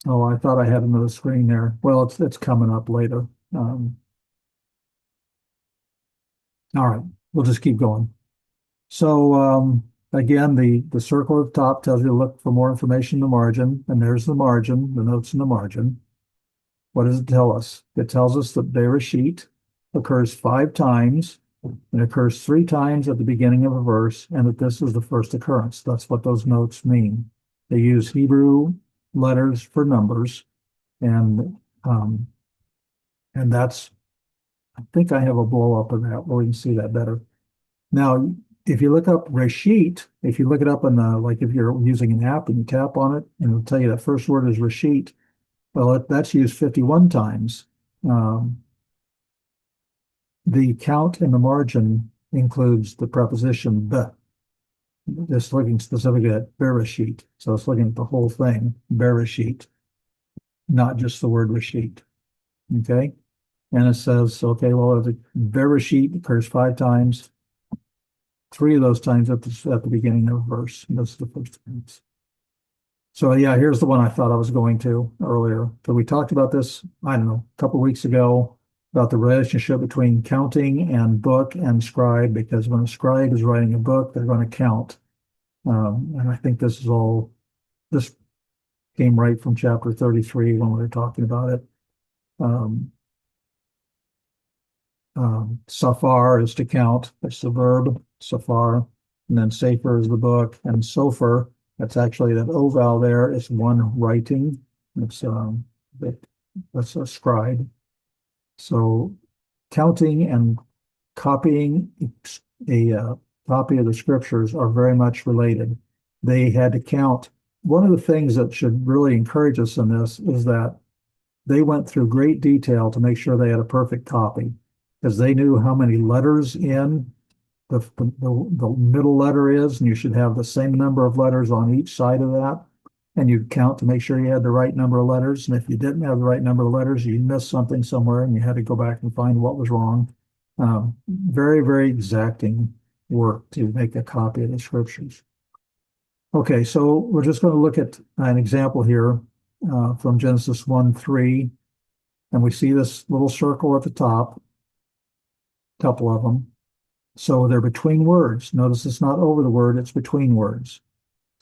I thought I had another screen there. Well, it's coming up later. All right, we'll just keep going. So again, the circle at the top tells you to look for more information in the margin, and there's the margin, the notes in the margin. What does it tell us? It tells us that Bereshit occurs 5 times, and occurs 3 times at the beginning of a verse, and that this is the first occurrence. That's what those notes mean. They use Hebrew letters for numbers, and that's, I think I have a blow up of that where we can see that better. Now, if you look up Rashit, if you look it up in the, like if you're using an app and you tap on it and it'll tell you that first word is Rashit, well, that's used 51 times. Um, the count in the margin includes the preposition the. It's looking specifically at Bereshit. So it's looking at the whole thing, Bereshit, not just the word Rashit. Okay. And it says, okay, well, the Bereshit occurs 5 times, 3 of those times at the beginning of a verse. And those are the first times. So yeah, here's the one I thought I was going to earlier. So we talked about this, I don't know, a couple of weeks ago about the relationship between counting and book and scribe, because when a scribe is writing a book, they're going to count. And I think this came right from chapter 33 when we were talking about it. Um, Safar is to count. That's the verb, safar. And then Sefer is the book. And Sofer, that's actually that O vowel there. It's one writing. It's that's a scribe. So counting and copying a copy of the scriptures are very much related. They had to count. One of the things that should really encourage us in this is that they went through great detail to make sure they had a perfect copy, because they knew how many letters in the middle letter is, and you should have the same number of letters on each side of that. And you'd count to make sure you had the right number of letters. And if you didn't have the right number of letters, you missed something somewhere and you had to go back and find what was wrong. Very, very exacting work to make a copy of the scriptures. Okay, so we're just going to look at an example here from Genesis 1:3. And we see this little circle at the top, a couple of them. So they're between words. Notice it's not over the word, it's between words.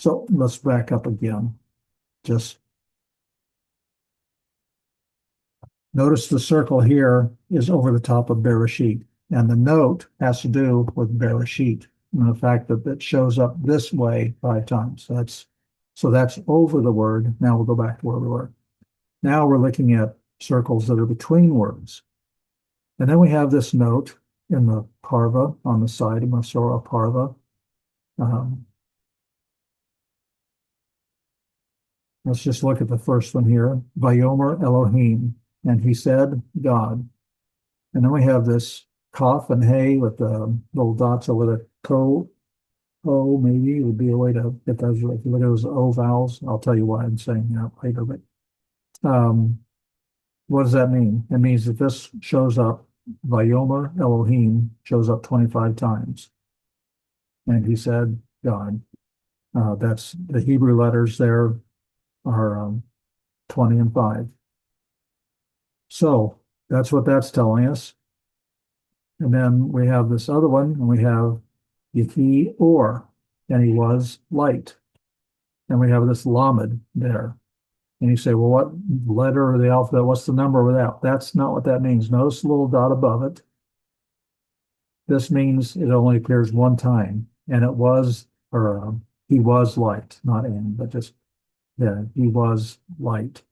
So let's back up again. Just notice the circle here is over the top of Bereshit. And the note has to do with Bereshit and the fact that it shows up this way 5 times. So that's over the word. Now we'll go back to where we were. Now we're looking at circles that are between words. And then we have this note in the parva on the side of Masora parva. Let's just look at the first one here. Vayomer Elohim. And he said, God. And then we have this Kaf and Hey with the little dots over the ko. O maybe would be a way to get those. If you look at those O vowels, I'll tell you why I'm saying that later. But what does that mean? It means that this shows up, Vayomer Elohim shows up 25 times. And he said, God. That's the Hebrew letters there are 20 and 5. So that's what that's telling us. And then we have this other one, and we have Yehi or, and he was light. And we have this Lamed there. And you say, well, what letter of the alphabet, what's the number without? That's not what that means. Notice the little dot above it. This means it only appears one time. And it was, or he was light, not in, but just, yeah, he was light.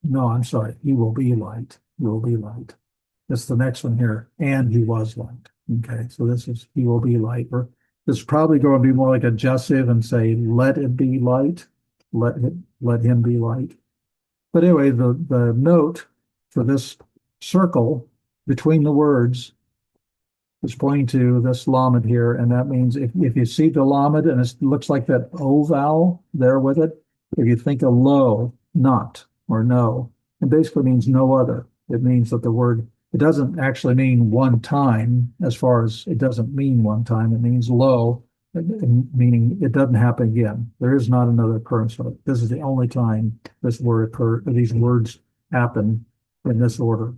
No, I'm sorry. He will be light. He will be light. That's the next one here. And he was light. Okay, so this is he will be light. Or this is probably going to be more like a adjective and say, let it be light. Let him be light. But anyway, the note for this circle between the words is pointing to this lamed here, and that means if you see the lamed and it looks like that O vowel there with it, if you think of lo, not, or no, it basically means no other. It means that the word, it doesn't actually mean one time, as far as it doesn't mean one time. It means lo, meaning it doesn't happen again. There is not another occurrence of it. This is the only time this word occur, these words happen in this order.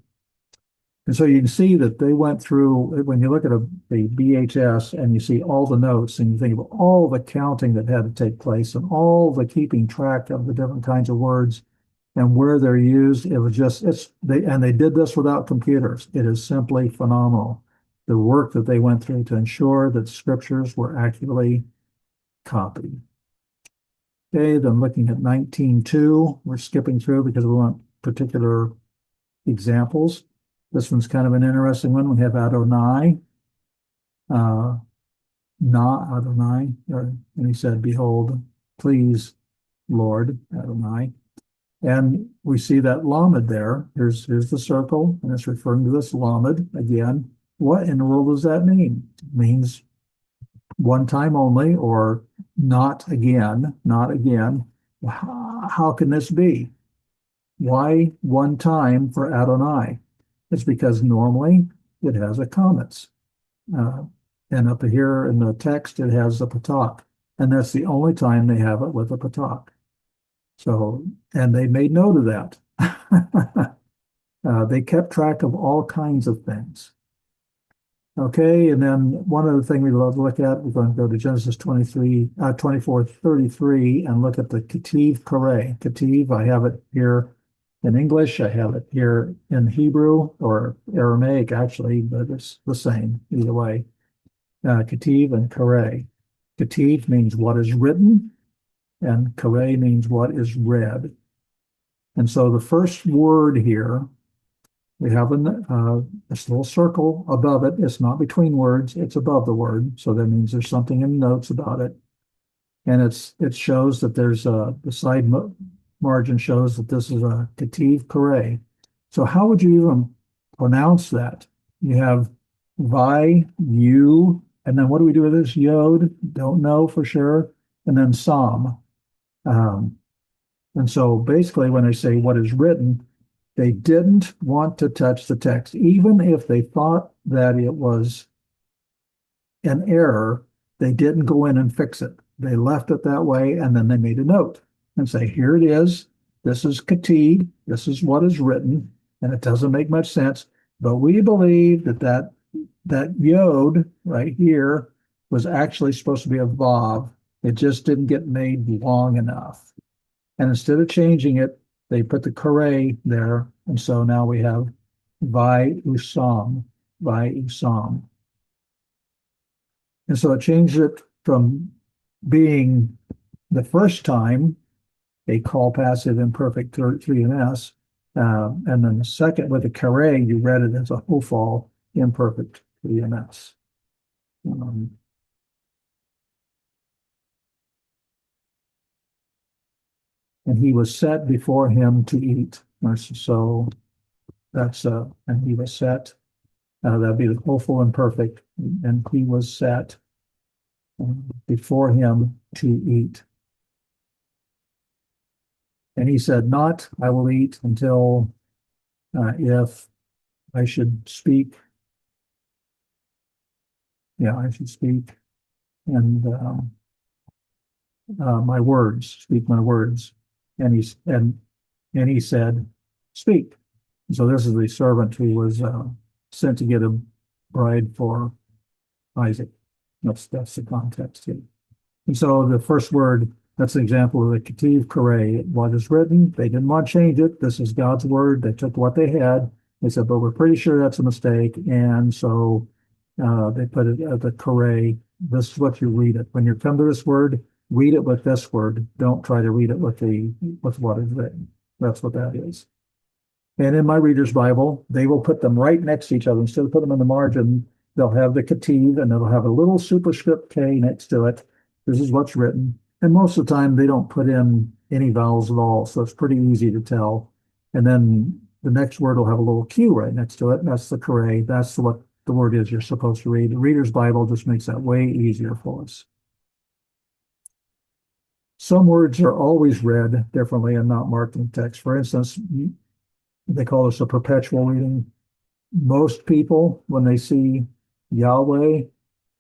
And so you can see that they went through, when you look at the BHS and you see all the notes and you think of all the counting that had to take place and all the keeping track of the different kinds of words and where they're used, it was just, and they did this without computers. It is simply phenomenal. The work that they went through to ensure that scriptures were accurately copied. Okay, then looking at 19.2, we're skipping through because we want particular examples. This one's kind of an interesting one. We have Adonai, uh, Na Adonai, and he said, "Behold, please, Lord Adonai." And we see that Lamed there. Here's the circle, and it's referring to this Lamed again. What in the world does that mean? It means one time only, or not again, not again. How can this be? Why one time for Adonai? It's because normally it has a commas. Uh, and up here in the text, it has a patak. And that's the only time they have it with a patak. So, and they made note of that. They kept track of all kinds of things. Okay, and then one other thing we love to look at, we're going to go to Genesis 24:33 and look at the Ketiv Kareh. Ketiv, I have it here in English, I have it here in Hebrew or Aramaic actually, but it's the same either way. Ketiv and Kareh. Ketiv means what is written, and Kareh means what is read. And so the first word here, we have this little circle above it. It's not between words, it's above the word. So that means there's something in the notes about it. And it shows that there's the side margin shows that this is a Ketiv Kareh. So how would you even pronounce that? You have Vi, you, and then what do we do with this? Yod, don't know for sure. And then Sam. And so basically when they say what is written, they didn't want to touch the text, even if they thought that it was an error. They didn't go in and fix it. They left it that way, and then they made a note and say, here it is. This is Ketiv. This is what is written, and it doesn't make much sense. But we believe that Yod right here was actually supposed to be a Vav. It just didn't get made long enough. And instead of changing it, they put the Kareh there, and so now we have Vi Usam, Vi Usam. And so it changed it from being the first time a call passive imperfect 3 and S, and then the second with the Kareh, you read it as a hofal imperfect 3 and S. And he was set before him to eat. So that's and he was set. That'd be the hopeful and perfect. And he was set before him to eat. And he said, not, I will eat until if I should speak. Yeah, I should speak. And my words, speak my words. And he said, speak. So this is the servant who was sent to get a bride for Isaac. That's the context here. And so the first word, that's an example of the Ketiv Kareh. What is written, they didn't want to change it. This is God's word. They took what they had. They said, but we're pretty sure that's a mistake. And so they put it at the Kareh. This is what you read it. When you come to this word, read it with this word. Don't try to read it with what is written. That's what that is. And in my reader's Bible, they will put them right next to each other. Instead of putting them in the margin, they'll have the Ketiv, and it'll have a little superscript K next to it. This is what's written. And most of the time, they don't put in any vowels at all, so it's pretty easy to tell. And then the next word will have a little Q right next to it, and that's the Kareh. That's what the word is you're supposed to read. The reader's Bible just makes that way easier for us. Some words are always read differently and not marked in text. For instance, they call this a perpetual reading. Most people, when they see Yahweh,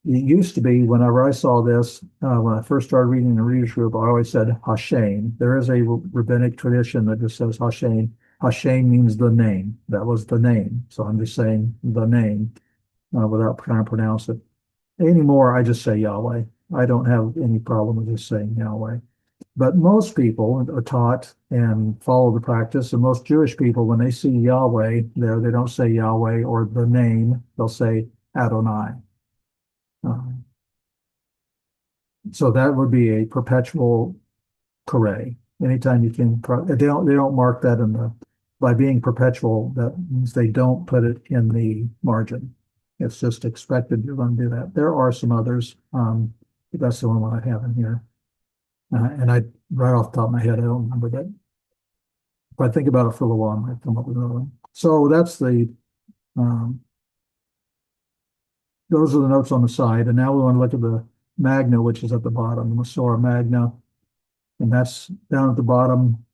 it used to be whenever I saw this, when I first started reading the readers group, I always said Hashem. There is a rabbinic tradition that just says Hashem. Hashem means the name. That was the name. So I'm just saying the name without trying to pronounce it. Anymore, I just say Yahweh. I don't have any problem with just saying Yahweh. But most people are taught and follow the practice, and most Jewish people, when they see Yahweh there, they don't say Yahweh or the name, they'll say Adonai. So that would be a perpetual Kareh. Anytime you can, they don't mark that by being perpetual, that means they don't put it in the margin. It's just expected you're going to do that. There are some others, but that's the only one I have in here. And right off the top of my head, I don't remember that. If I think about it for a little while, I might come up with another one. So that's those are the notes on the side. And now we want to look at the magna, which is at the bottom, the Masora magna. And that's down at the bottom.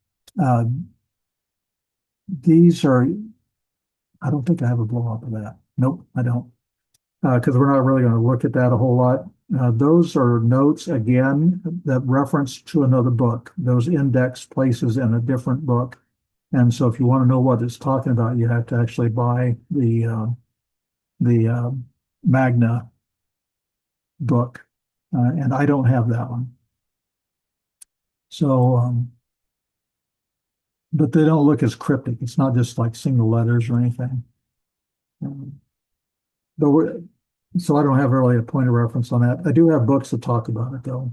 These are, I don't think I have a blow up of that. Nope, I don't. Because we're not really going to look at that a whole lot. Those are notes, again, that reference to another book. Those index places in a different book. And so if you want to know what it's talking about, you have to actually buy the Magna book. And I don't have that one. So, but they don't look as cryptic. It's not just like single letters or anything. So I don't have really a point of reference on that. I do have books that talk about it though.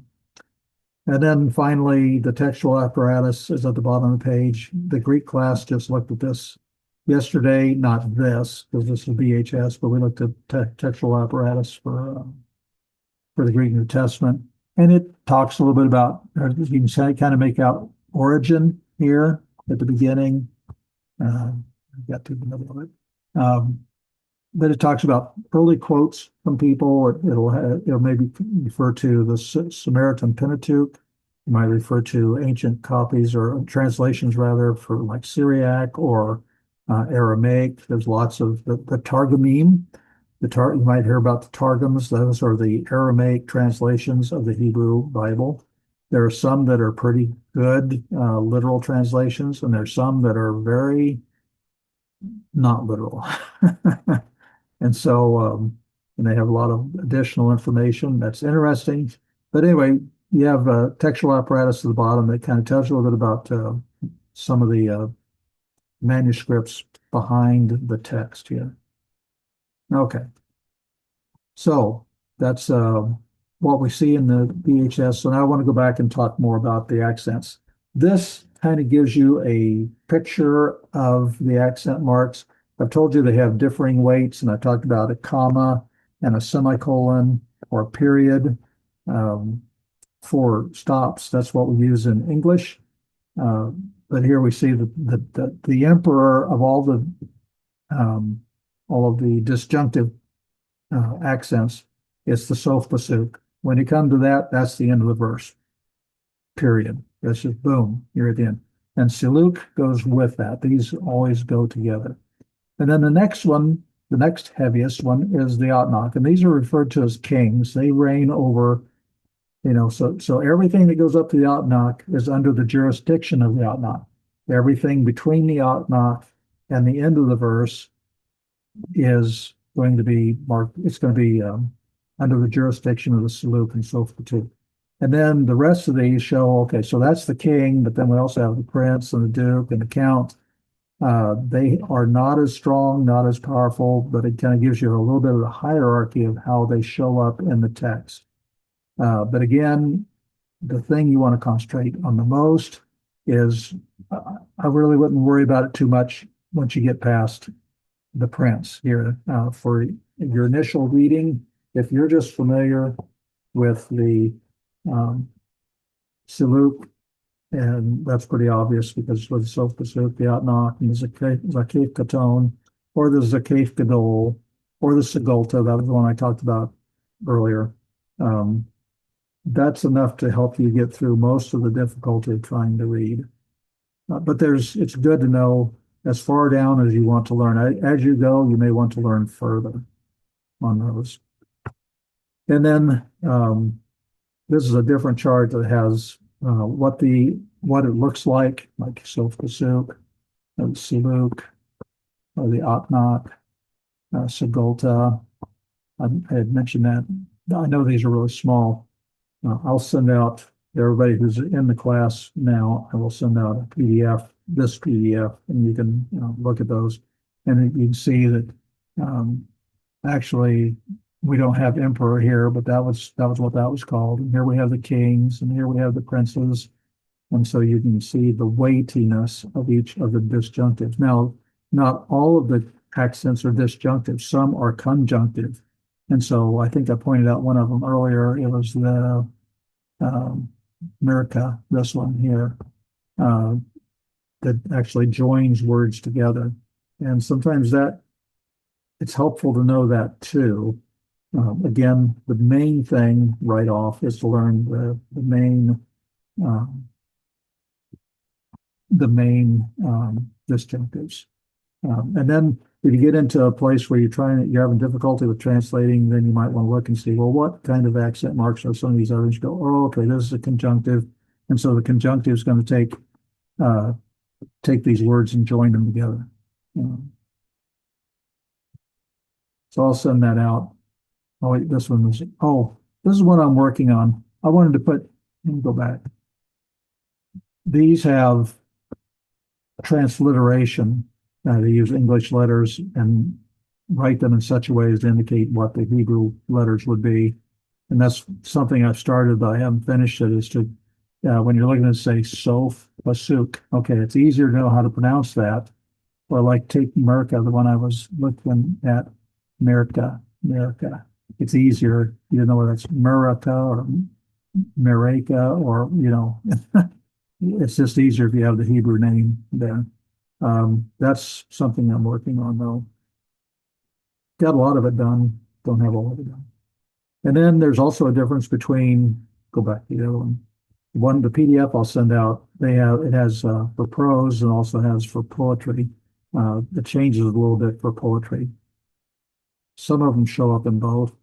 And then finally, the textual apparatus is at the bottom of the page. The Greek class just looked at this yesterday, not this, because this is BHS, but we looked at textual apparatus for the Greek New Testament. And it talks a little bit about, you can kind of make out origin here at the beginning. I got to the middle of it. But it talks about early quotes from people. It'll maybe refer to the Samaritan Pentateuch. It might refer to ancient copies or translations rather for like Syriac or Aramaic. There's lots of the Targumim. You might hear about the Targums. Those are the Aramaic translations of the Hebrew Bible. There are some that are pretty good literal translations, and there's some that are very not literal. And so, and they have a lot of additional information that's interesting. But anyway, you have a textual apparatus at the bottom that kind of tells you a little bit about some of the manuscripts behind the text here. Okay. So that's what we see in the BHS. So now I want to go back and talk more about the accents. This kind of gives you a picture of the accent marks. I've told you they have differing weights, and I talked about a comma and a semicolon or a period for stops. That's what we use in English. But here we see the emperor of all of the disjunctive accents. It's the sof pasuk. When you come to that, that's the end of the verse. Period. That's just boom, you're at the end. And siluk goes with that. These always go together. And then the next one, the next heaviest one is the Atnak. And these are referred to as kings. They reign over, so everything that goes up to the Atnak is under the jurisdiction of the Atnak. Everything between the Atnak and the end of the verse is going to be marked, it's going to be under the jurisdiction of the Siluk and so forth too. And then the rest of these show, okay, so that's the king, but then we also have the prince and the duke and the count. They are not as strong, not as powerful, but it kind of gives you a little bit of the hierarchy of how they show up in the text. But again, the thing you want to concentrate on the most is I really wouldn't worry about it too much once you get past the prince here. For your initial reading, if you're just familiar with the Siluk, and that's pretty obvious because with the sof pasuk, the Atnak, and the Zakef Katon, or the Zakef Gadol, or the Sigulta, that was the one I talked about earlier. That's enough to help you get through most of the difficulty of trying to read. But it's good to know as far down as you want to learn. As you go, you may want to learn further on those. And then this is a different chart that has what it looks like sof pasuk, siluk, or the Atnak, Sigulta. I had mentioned that. I know these are really small. I'll send out everybody who's in the class now. I will send out a PDF, this PDF, and you can look at those, and you can see that actually we don't have emperor here, but that was what that was called. And here we have the kings, and here we have the princes, And so you can see the weightiness of each of the disjunctives. Now, not all of the accents are disjunctive. Some are conjunctive. And so I think I pointed out one of them earlier. It was the um, America, this one here, uh, that actually joins words together. And sometimes that it's helpful to know that too. Again, the main thing right off is to learn um, the main disjunctives. And then if you get into a place where you're having difficulty with translating, then you might want to look and see, well, what kind of accent marks are some of these others? You go, oh, okay, this is a conjunctive. And so the conjunctive is going to take these words and join them together. So I'll send that out. Oh, wait, this is what I'm working on. I wanted to let me go back. These have transliteration. They use English letters and write them in such a way as to indicate what the Hebrew letters would be. And that's something I've started, but I haven't finished it, is to, when you're looking at, say, Sof, Pasuk, okay, it's easier to know how to pronounce that. Or like take America, the one I was looking at, America. It's easier, you know, whether it's America or America or, it's just easier if you have the Hebrew name there. That's something I'm working on though. Got a lot of it done, don't have all of it done. And then there's also a difference between, go back to the other one. The PDF I'll send out, it has for prose and also has for poetry. It changes a little bit for poetry. Some of them show up in both,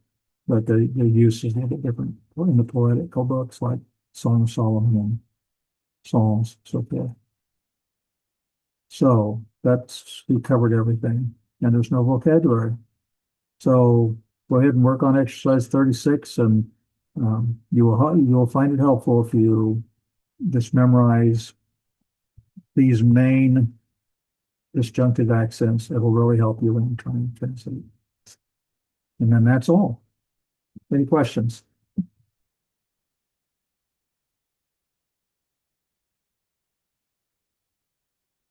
but the use is a little bit different in the poetical books like Song of Solomon and Psalms, so forth. So we covered everything, and there's no vocabulary. So go ahead and work on exercise 36, and you will find it helpful if you just memorize these main disjunctive accents. It will really help you when you're trying to translate. And then that's all. Any questions?